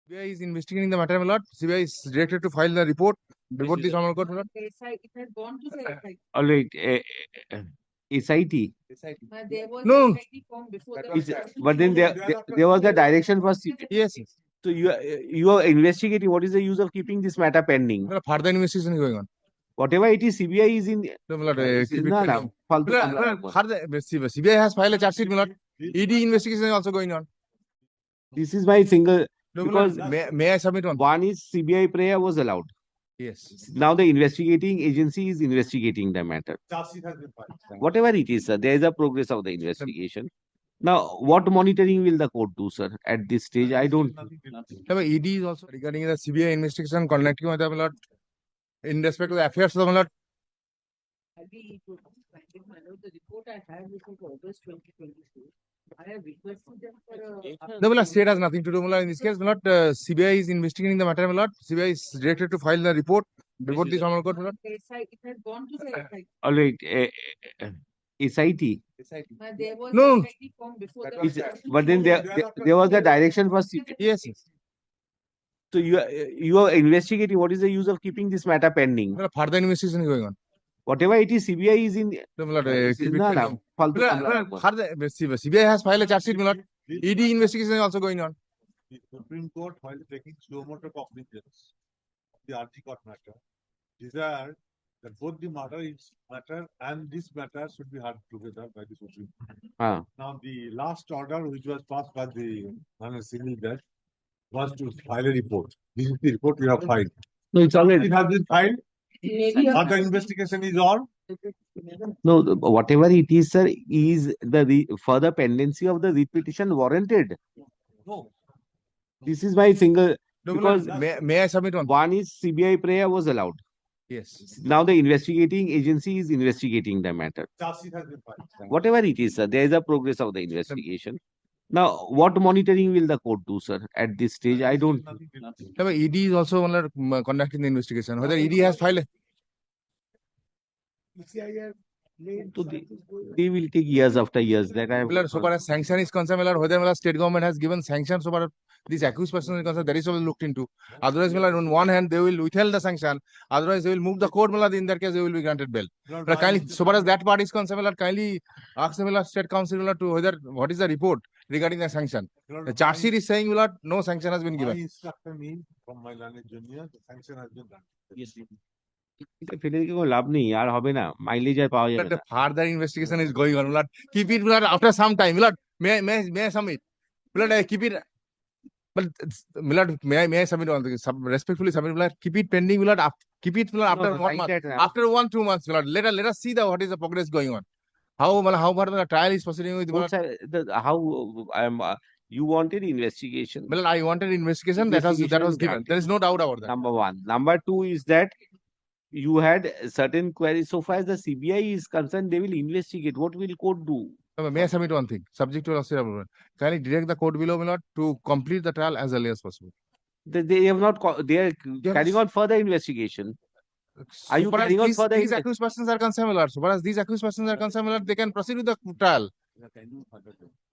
CBI is investigating the matter, my lord. CBI is directed to file the report. Report this honorable court, my lord. It has gone to the SIT. All right, SIT. There was No, a no. SIT form before the. Is, but then there was the direction for CBI. Yes, yes. So you are investigating. What is the use of keeping this matter pending? My lord, further investigation is going on. Whatever it is, CBI is in. No, my lord, keep it No, no, pending. faltu My kamla lord, rakbo. further CBI has filed a charge sheet, my lord. ED investigation is also going on. This is my single, No, my lord, because may I submit one? one is CBI prayer was allowed. Yes. Now the investigating agency is investigating the matter. Charge sheet has been filed. Whatever it is, sir, there is a progress of the investigation. Now, what monitoring will the court do, sir? At this stage, I don't. No, but ED is also regarding the CBI investigation conducting with the my lord in respect to the affairs of the my lord. The report I have is of August 2022. I have requested them for a. No, my lord, state has nothing to do, my lord. In this case, my lord, CBI is investigating the matter, my lord. CBI is directed to file the report. Report this honorable court, my lord. It has gone to the SIT. All right, SIT. There was No, a no. SIT form before the. Is, but then there was the direction for CBI. Yes, yes. So you are investigating. What is the use of keeping this matter pending? My lord, further investigation is going on. Whatever it is, CBI is in. No, my lord, keep it No, pending. no, faltu My kamla lord, rakbo. further CBI has filed a charge sheet, my lord. ED investigation is also going on. The Supreme Court, while taking slow motor cognizance of the RG court matter, desired that both the matter and this matter should be heard together by the Supreme Court. Ah. Now, the last order, which was passed by the single judge, was to file a report. This is the report we have filed. No, it's already. It has been filed. Further investigation is on. No, whatever it is, sir, is the further pendency of the writ petition warranted? No. This is my single, No, my lord, because may I submit one? one is CBI prayer was allowed. Yes. Now the investigating agency is investigating the matter. Charge sheet has been filed. Whatever it is, sir, there is a progress of the investigation. Now, what monitoring will the court do, sir? At this stage, I don't. No, but ED is also my lord, conducting the investigation. Whether ED has filed a So they will take years after years. That I have. Miller, so far as sanction is concerned, Miller, whether Miller state government has given sanction so far as these accused persons is concerned, that is all looked into. Otherwise, Miller, on one hand, they will withhold the sanction. Otherwise, they will move the court, Miller. In that case, they will be granted bail. Miller, kindly, so far as that part is concerned, Miller, kindly ask the Miller State Council, Miller, to whether what is the report regarding the sanction. The charge sheet is saying, Miller, no sanction has been My given. instruction means from my learned junior, the sanction has been done. Yes. এটা ফেলে রেখে কোনো লাভ নেই, আর হবে না, mileage আর পাওয়া যাবে But না। the further investigation is going on, Miller. Keep it, Miller, after some time, Miller. May I submit? Miller, keep it. But Miller, may I submit one thing? Respectfully submit, Miller. Keep it pending, Miller. Keep it, Miller, after 1 month. After 1-2 months, Miller. Let us see what is the progress going on. How far the trial is proceeding with Miller. How you wanted investigation. Miller, I wanted investigation. That was given. There is no doubt about that. Number one. Number two is that you had certain queries. So far as the CBI is concerned, they will investigate. What will court do? May I submit one thing? Subject to Australia, kindly direct the court below, Miller, to complete the trial as early as possible. They have not. They are carrying on further investigation. Are you carrying on further? These accused persons are concerned, Miller. So far as these accused persons are concerned, Miller, they can proceed with the trial.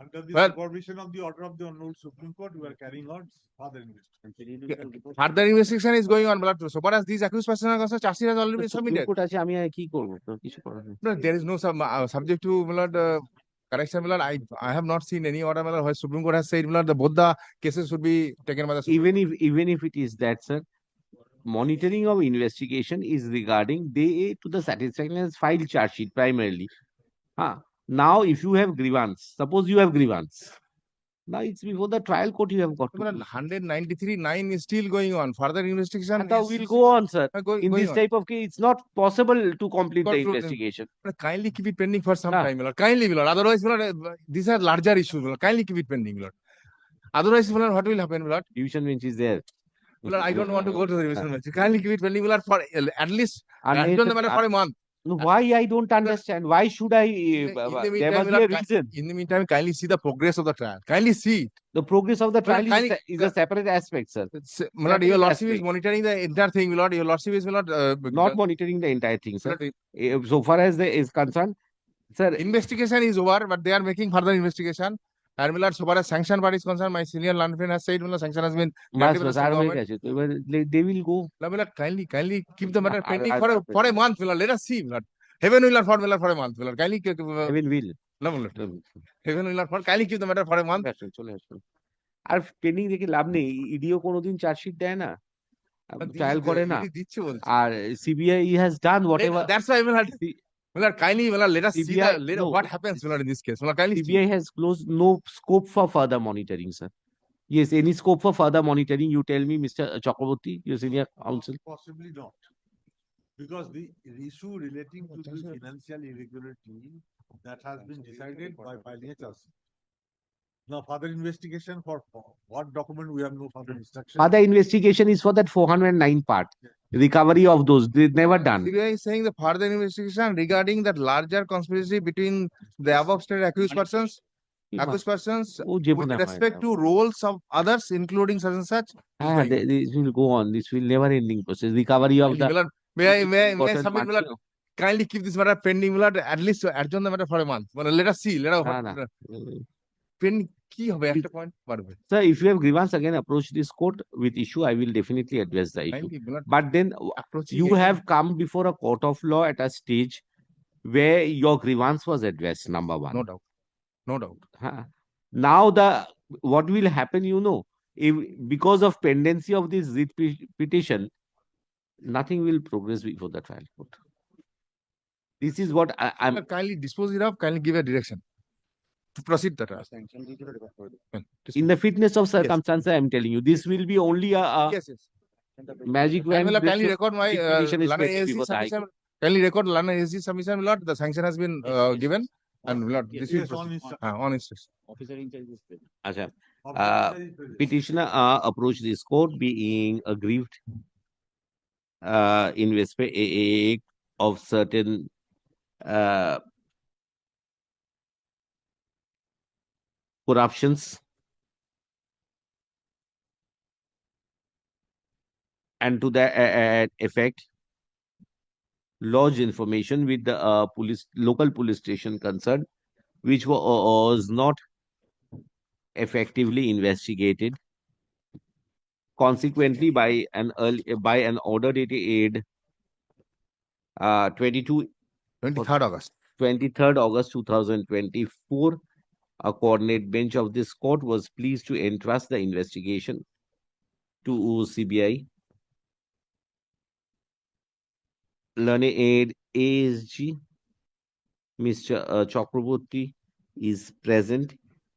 Under the Well- supervision of the order of the Honorable Supreme Court, we are carrying on further investigation. Further investigation is going on, Miller. So far as these accused persons are concerned, charge sheet has already been submitted. আমি আর কি করব? কিছু করার নেই। No, there is no subject to Miller, correction, Miller. I have not seen any order, Miller, where Supreme Court has said, Miller, both the cases should be taken by the Supreme Even if it is that, sir, monitoring of investigation is regarding they to the satisfaction as file charge sheet primarily. Now, if you have grievance, suppose you have grievance. Now it's before the trial court you have got to. 193(9) is still going on. Further investigation And that will go on, sir. In this type of case, it's not possible to complete the investigation. Kindly keep it pending for some time, Miller. Kindly, Miller. Otherwise, Miller, these are larger issues, Miller. Kindly keep it pending, Miller. Otherwise, Miller, what will happen, Miller? Division bench is there. Miller, I don't want to go to the division bench. Kindly keep it pending, Miller, for at least the matter for a month. Why I don't understand? Why should I? There must be a reason. In the meantime, kindly see the progress of the trial. Kindly see it. The progress of the trial is a separate aspect, sir. Miller, your lordship is monitoring the entire thing, Miller. Your lordship is not monitoring the entire thing, sir. So far as is concerned, sir. Investigation is over, but they are making further investigation. And Millard, so far as sanction part is concerned, my senior learned friend has said Millard, sanction has been bus granted by the bus state আর হয়ে government. গেছে তো এবার they will go. Now, Millard, kindly keep the matter I- pending I- for a month, Millard. Let us see, Millard. Heaven will for Millard for a month, Millard. Heaven will. No, Millard. Heaven will for kindly keep the matter for a month. চলে আসুন আর pending দেখে লাভ নেই, ইডিও কোনোদিন chargesheet দেয় না, trial করে না, দিচ্ছে বলছে। আর CBI has done whatever. That's why Millard, kindly, Millard, let us see CBI no. what happens, Millard, in this case. Millard, kindly see. CBI has closed no scope for further monitoring, sir. Yes, any scope for further monitoring, you tell me, Mr. Chakraborty, your senior counsel. Possibly not. Because the issue relating to the financial irregularity that has been decided by filing a charge sheet. Now, further investigation for what document we have no further instruction. Further investigation is for that 409 part, recovery of those, they never done. CBI is saying the further investigation regarding that larger conspiracy between the above stated accused persons ও যে with মনে হয় respect to roles of others, including such and such. হ্যাঁ, this will go on, this will never ending process, recovery of the Millard, may I important submit, parts, Millard, kindly keep this matter pending, Millard, at least adjourn the matter for a month. Well, let us see, let us না না। pen কি হবে একটা point পারবে। Sir, if you have grievance again, approach this court with issue, I will definitely address the issue. Kindly, Millard, But then approaching you again. have come before a court of law at a stage where your grievance was addressed, number one. No doubt. Huh. Now what will happen, you know, if because of pendency of this writ petition, nothing will progress before the trial court. This is what I'm Millard, kindly dispose it of, kindly give a direction to proceed that. in the fitness of circumstances. I'm telling you, this will be only a Yes. magic And when Millard, this kindly record my writ petition is Lana placed ASG before the High submission. Court. Kindly record Lana ASG submission, Millard. The sanction has been given, and Millard, this will Yes, on proceed. instruction. On instruction. Acha. Of the necessary presence. Petitioner approached this court being aggrieved in respect of certain corruptions and to that effect lodged information with the local police station concerned, which was not effectively investigated. Consequently, by an order dated 23rd August. 23rd August 2024, a coordinate bench of this court was pleased to entrust the investigation to CBI. Learned aid ASG, Mr. Chakraborty is present.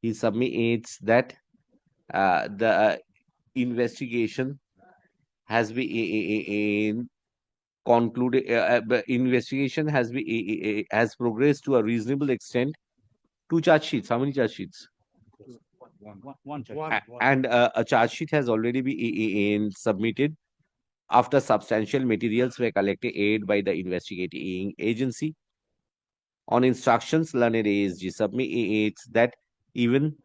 He submits that the investigation has been concluded. Investigation has progressed to a reasonable extent. 2 charge sheets. How many charge sheets? One check. And a charge sheet has already been submitted after substantial materials were collected by the investigating agency. On instructions, learned ASG submits that even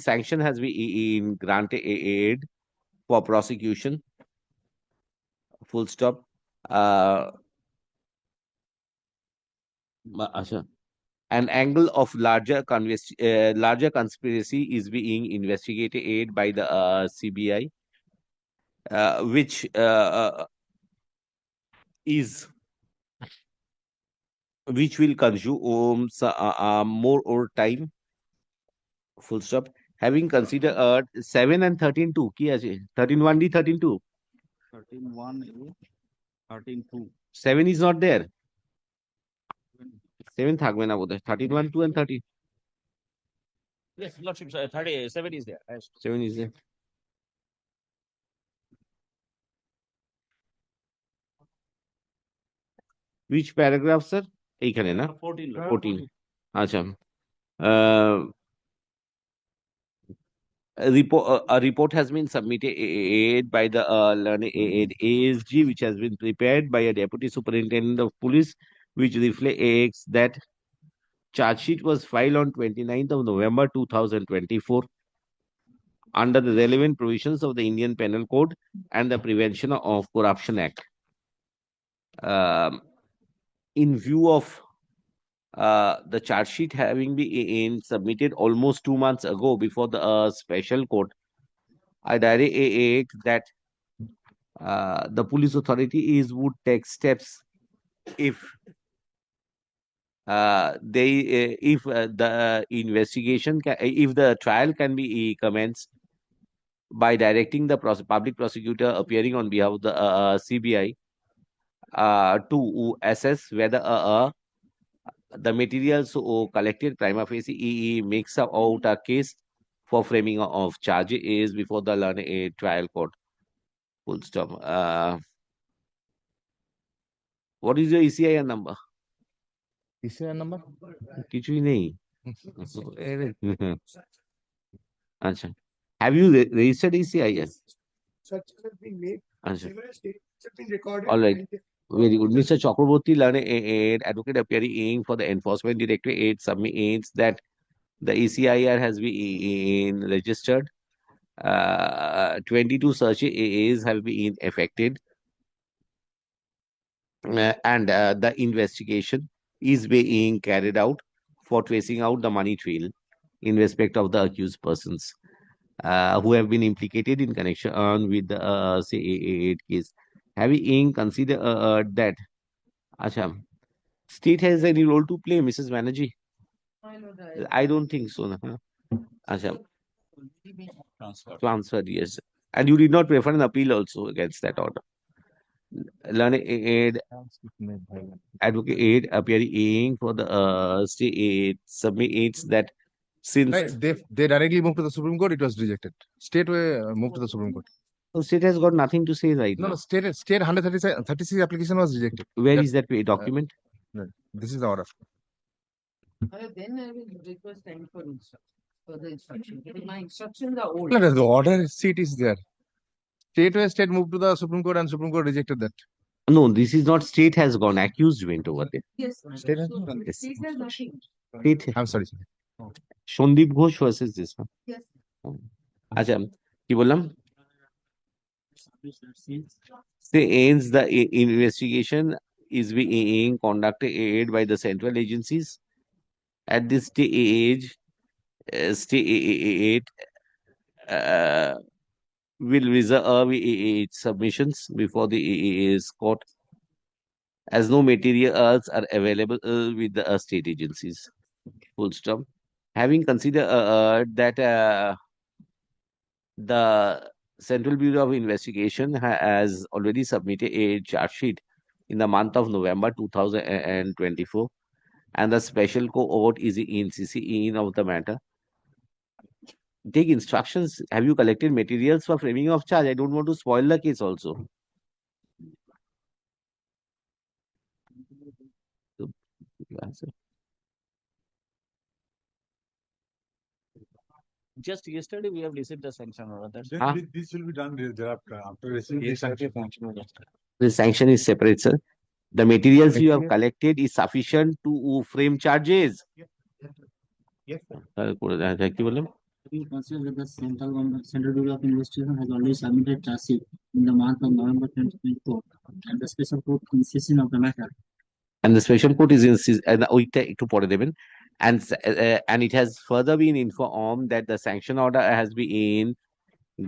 sanction has been granted for prosecution. Full stop. An angle of larger conspiracy is being investigated by the CBI, which will consume more time. Full stop. Having considered 7 and 13.2, কি আছে 13.1D 13.2? 13.1A, 13.2. 7 is not there. 7 থাকবে না বোধহয়। 13.1, 2 and 13. Yes, Lordship, 37 is there. Yes. 7 is there. Which paragraph, sir? এইখানে না? 14. Lord. 14. আচ্ছা। A report has been submitted by the learned ASG, which has been prepared by a deputy superintendent of police, which reflects that charge sheet was filed on 29th of November 2024 under the relevant provisions of the Indian Penal Code and the Prevention of Corruption Act. In view of the charge sheet having been submitted almost 2 months ago before the special court, I direct that the police authority is would take steps if if the investigation if the trial can be commenced by directing the public prosecutor appearing on behalf of the CBI to assess whether the materials collected prima facie makes out a case for framing of charges before the learned trial court. Full stop. What is your ECIR number? ECIR number? কিছুই নেই। আচ্ছা, have you registered ECIR? Such has been made. আচ্ছা, Several statements have been recorded. all right. and Very good. Mr. Chakraborty, learned advocate appearing for the Enforcement Directorate submits that the ECIR has been registered. 22 searches have been effected, and the investigation is being carried out for tracing out the money trail in respect of the accused persons who have been implicated in connection with the say case. Having considered that, Acha, state has any role to play, Mrs. Banerjee? I know that. I don't think so. Huh? Acha, transferred, yes. And you did not prefer an appeal also against that order. Learned advocate appearing for the state submits that since Right, they directly moved to the Supreme Court, it was rejected. State moved to the Supreme Court. the state has got nothing to say right No, now. no, state 136 application was rejected. Where That- is that document? Right. This is the order. Then I will request time for further instruction. Because my instructions are old. No, no, the order sheet is there. State moved to the Supreme Court and Supreme Court rejected that. No, this is not state has gone. Accused went over there. Yes, madam. State has So, not done the this. state has nothing. State I'm sorry. Shondip Ghosh versus this one. Yes. আচ্ছা কি বললাম since the investigation is being conducted by the central agencies at this stage state will reserve its submissions before the court as no materials are available with the state agencies. Full stop. Having considered that the Central Bureau of Investigation has already submitted a charge sheet in the month of November 2024, and the special court is in CC of the matter. Take instructions. Have you collected materials for framing of charge? I don't want to spoil the case also. Just yesterday we have received the sanction order. That's Then Huh? this will be done thereafter after receiving the sanction. The sanction is separate, sir. The materials you have collected is sufficient to frame charges. Yes, কি বললাম? We consider that the Central Bureau of Investigation has already submitted charge sheet in the month of November 2024, and the special court insisting of the matter. And the special court is ওইটা একটু পরে দেবেন and it has further been informed that the sanction order has been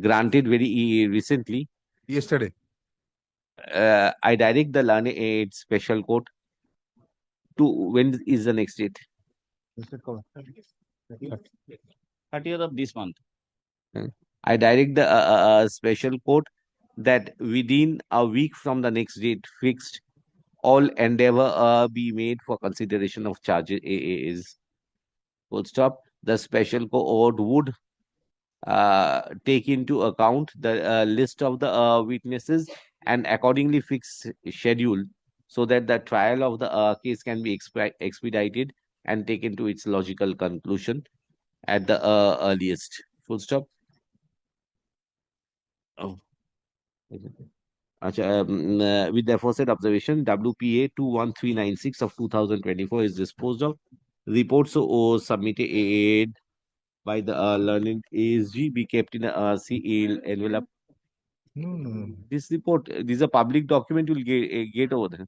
granted very recently. Yesterday. I direct the learned aid special court to when is the next date? 30th of this month. I direct the special court that within a week from the next date fixed, all endeavor be made for consideration of charges is full stop. The special court would take into account the list of the witnesses and accordingly fix schedule so that the trial of the case can be expedited and taken to its logical conclusion at the earliest. Full stop. Oh. With the aforesaid observation, WPA 21396 of 2024 is disposed of. Reports submitted by the learned ASG be kept in a sealed envelope. No. This report, this is a public document, you will get over there.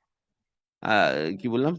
কি বললাম?